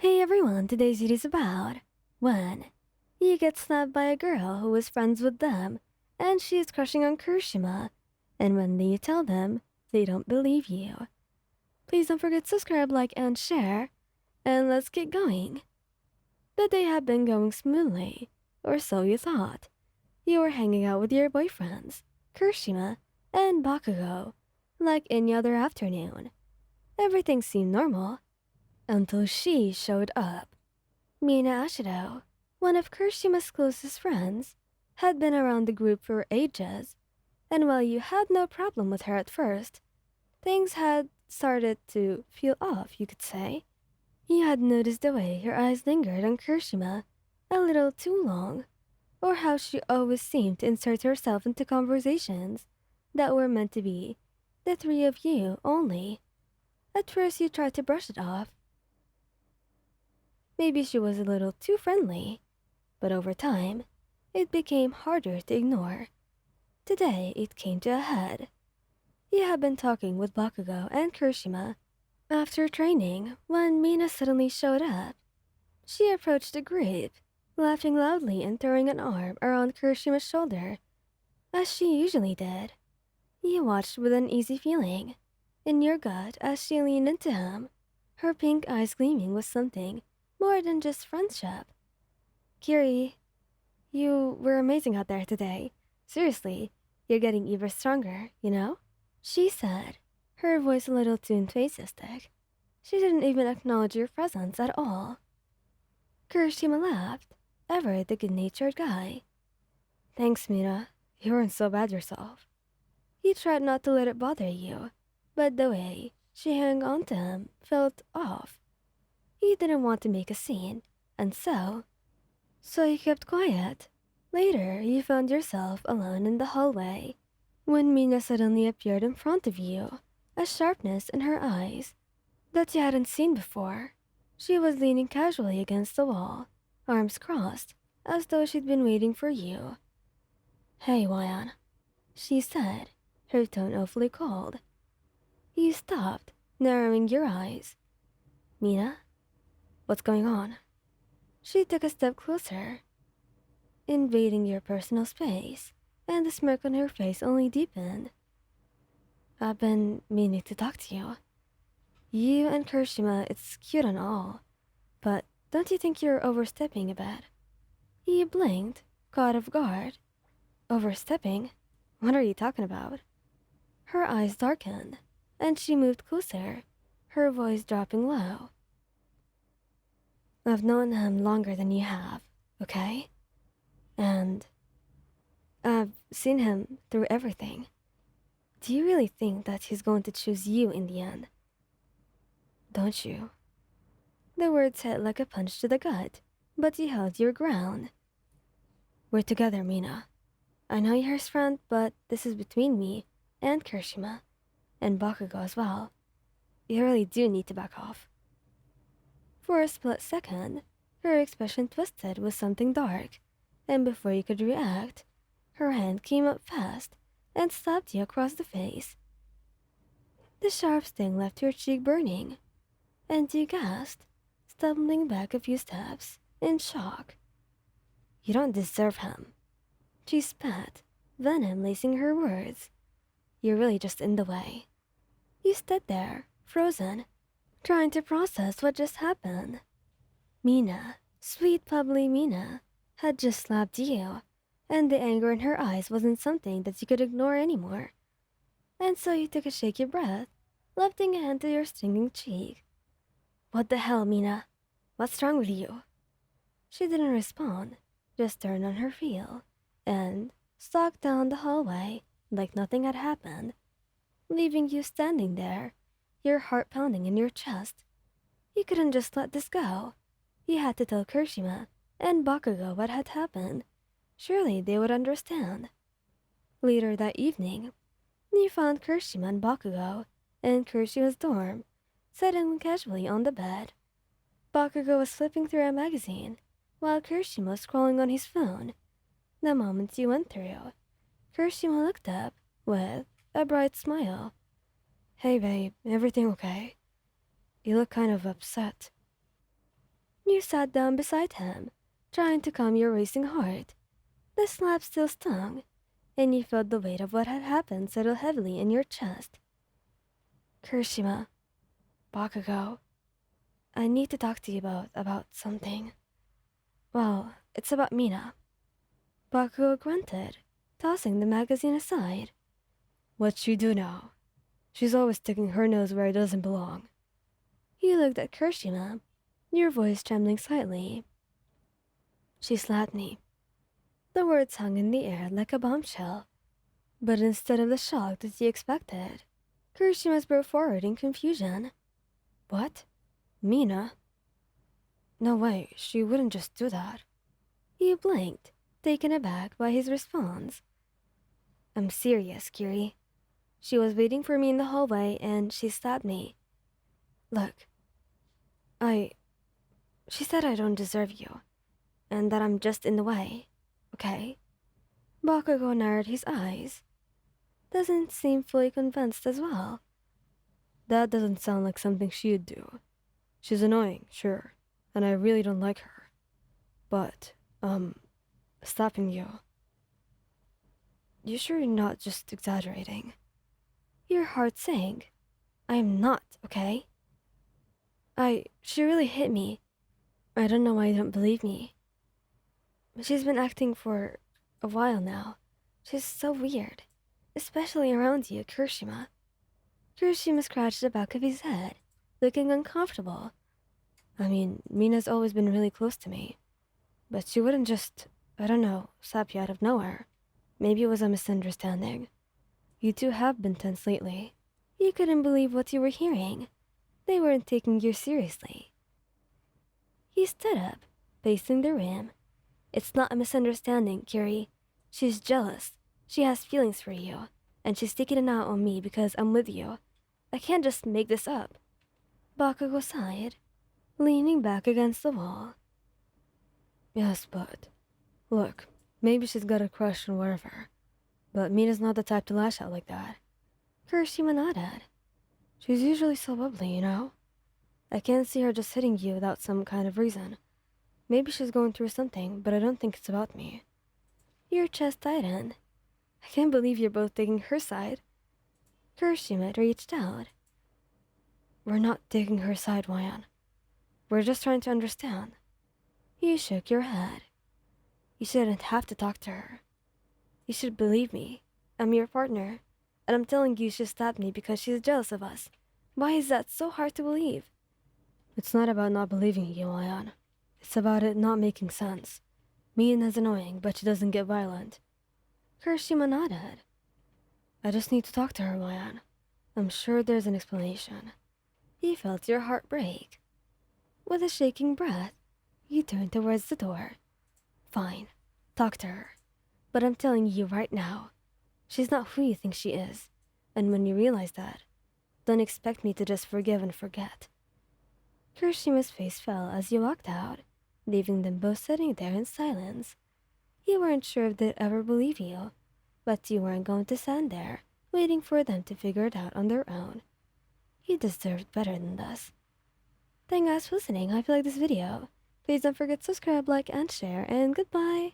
Hey everyone, today's video is about when you get snapped by a girl who is friends with them and she is crushing on Kirishima, and when you tell them, they don't believe you. Please don't forget to subscribe, like, and share, and let's get going. The day had been going smoothly, or so you thought. You were hanging out with your boyfriends, Kirishima and Bakugo, like any other afternoon. Everything seemed normal until she showed up. Mina Ashido, one of Kirishima's closest friends, had been around the group for ages, and while you had no problem with her at first, things had started to feel off, you could say. You had noticed the way her eyes lingered on Kirishima a little too long, or how she always seemed to insert herself into conversations that were meant to be the three of you only. At first you tried to brush it off. Maybe she was a little too friendly, but over time, it became harder to ignore. Today, it came to a head. You had been talking with Bakugo and Kirishima after training when Mina suddenly showed up. She approached the group, laughing loudly and throwing an arm around Kirishima's shoulder, as she usually did. You watched with an easy feeling in your gut as she leaned into him, her pink eyes gleaming with something more than just friendship. Kiri, you were amazing out there today. Seriously, you're getting even stronger, you know? She said, her voice a little too enthusiastic. She didn't even acknowledge your presence at all. Kirishima laughed, ever the good-natured guy. Thanks, Mira. You weren't so bad yourself. He tried not to let it bother you, but the way she hung on to him felt off. He didn't want to make a scene, and so you kept quiet. Later, you found yourself alone in the hallway when Mina suddenly appeared in front of you, a sharpness in her eyes that you hadn't seen before. She was leaning casually against the wall, arms crossed, as though she'd been waiting for you. Hey, Wayan, she said, her tone awfully cold. You stopped, narrowing your eyes. Mina? What's going on? She took a step closer, invading your personal space, and the smirk on her face only deepened. I've been meaning to talk to you. You and Kirishima, it's cute and all, but don't you think you're overstepping a bit? He blinked, caught off guard. Overstepping? What are you talking about? Her eyes darkened, and she moved closer, her voice dropping low. I've known him longer than you have, okay? And I've seen him through everything. Do you really think that he's going to choose you in the end? Don't you? The words hit like a punch to the gut, but you held your ground. We're together, Mina. I know you're his friend, but this is between me and Kirishima, and Bakugo as well. You really do need to back off. For a split second, her expression twisted with something dark, and before you could react, her hand came up fast and slapped you across the face. The sharp sting left your cheek burning, and you gasped, stumbling back a few steps in shock. You don't deserve him. She spat, venom lacing her words. You're really just in the way. You stood there, frozen, trying to process what just happened. Mina, sweet bubbly Mina, had just slapped you, and the anger in her eyes wasn't something that you could ignore anymore. And so you took a shaky breath, lifting a hand to your stinging cheek. What the hell, Mina? What's wrong with you? She didn't respond, just turned on her heel, and stalked down the hallway like nothing had happened, leaving you standing there, your heart pounding in your chest. You couldn't just let this go. You had to tell Kirishima and Bakugo what had happened. Surely they would understand. Later that evening, you found Kirishima and Bakugo in Kirishima's dorm, sitting casually on the bed. Bakugo was flipping through a magazine, while Kirishima was scrolling on his phone. The moment you went through, Kirishima looked up with a bright smile. Hey babe, everything okay? You look kind of upset. You sat down beside him, trying to calm your racing heart. The slap still stung, and you felt the weight of what had happened settle heavily in your chest. Kirishima, Bakugo, I need to talk to you about something. Well, it's about Mina. Bakugo grunted, tossing the magazine aside. What'd she do now? She's always sticking her nose where it doesn't belong. You looked at Kirishima, your voice trembling slightly. She slapped me. The words hung in the air like a bombshell. But instead of the shock that you expected, Kirishima broke forward in confusion. What? Mina? No way, she wouldn't just do that. You blinked, taken aback by his response. I'm serious, Kiri. She was waiting for me in the hallway and she stabbed me. Look, she said I don't deserve you, and that I'm just in the way, okay? Bakugo narrowed his eyes. Doesn't seem fully convinced as well. That doesn't sound like something she'd do. She's annoying, sure, and I really don't like her. But, stopping you. You sure you're not just exaggerating? Your heart sank. I am not, okay? She really hit me. I don't know why you don't believe me. She's been acting for a while now. She's so weird. Especially around you, Kirishima. Kirishima scratched the back of his head, looking uncomfortable. I mean, Mina's always been really close to me. But she wouldn't just, I don't know, slap you out of nowhere. Maybe it was a misunderstanding. You two have been tense lately. You couldn't believe what you were hearing. They weren't taking you seriously. He stood up, pacing the room. It's not a misunderstanding, Kiri. She's jealous. She has feelings for you, and she's taking it out on me because I'm with you. I can't just make this up. Bakugo sighed, leaning back against the wall. Yes, but look, maybe she's got a crush on whatever. But Mina's not the type to lash out like that. Kirishima nodded. She's usually so bubbly, you know? I can't see her just hitting you without some kind of reason. Maybe she's going through something, but I don't think it's about me. Your chest tightened. I can't believe you're both taking her side. Kirishima reached out. We're not taking her side, Wayan. We're just trying to understand. You shook your head. You shouldn't have to talk to her. You should believe me. I'm your partner, and I'm telling you she stabbed me because she's jealous of us. Why is that so hard to believe? It's not about not believing you, Wayan. It's about it not making sense. Mina's annoying, but she doesn't get violent. Kirishima nodded. I just need to talk to her, Wayan. I'm sure there's an explanation. You felt your heart break. With a shaking breath, you turned towards the door. Fine, talk to her. But I'm telling you right now, she's not who you think she is. And when you realize that, don't expect me to just forgive and forget. Kirishima's face fell as you walked out, leaving them both sitting there in silence. You weren't sure if they'd ever believe you, but you weren't going to stand there, waiting for them to figure it out on their own. You deserved better than this. Thank you guys for listening. I hope you like this video. Please don't forget to subscribe, like, and share, and goodbye!